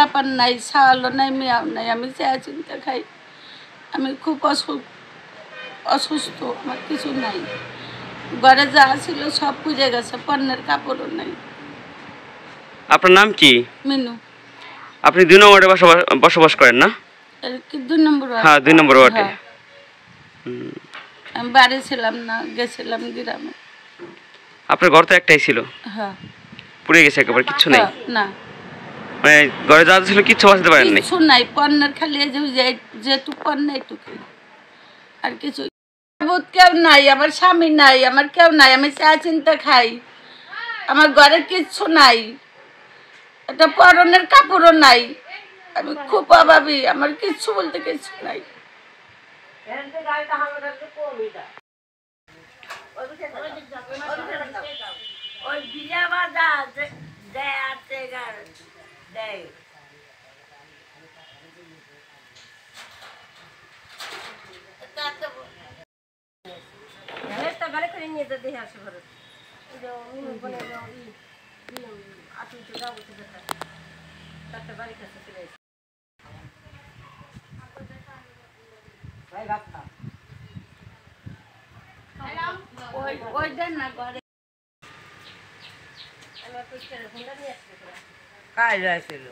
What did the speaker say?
পোলাপান নাই, ছাওয়ালও নাই, মেয়াও নাই, আমি চেয়া চিন্তা খাই। আমি খুব অসুস্থ, আমার কিছু নাই। ঘরে যা ছিল সব পুড়ে গেছে, পণ্যের কাপড়ও নাই। আপনার নাম কি? মিনু। আপনি 2 নম্বর ওয়ার্ডে বসবাস করেন না? কি 2 নম্বর ওয়ার্ড? হ্যাঁ, 2 নম্বর ওয়ার্ডে। আমি বাড়ি ছিলাম না, গেছিলাম গ্রামে। আপনার ঘর তো একটাই ছিল? হ্যাঁ। পুড়ে গেছে একেবারে, কিচ্ছু নেই? না, মানে ঘরে যা ছিল কিচ্ছু বাঁচাতে পারেন নাই? কিছু নাই, পণ্যের খালি যেটুক পণ্য এটুকুই, আর কিছু কেউ নাই, আমার স্বামী নাই, আমার কেউ নাই, আমি চা চিন্তা খাই। আমার ঘরে কিচ্ছু নাই, একটা পরনের কাপড়ও নাই, আমি খুব অভাবী, আমার কিচ্ছু বলতে কিছু নাই। কাজ আসছিল।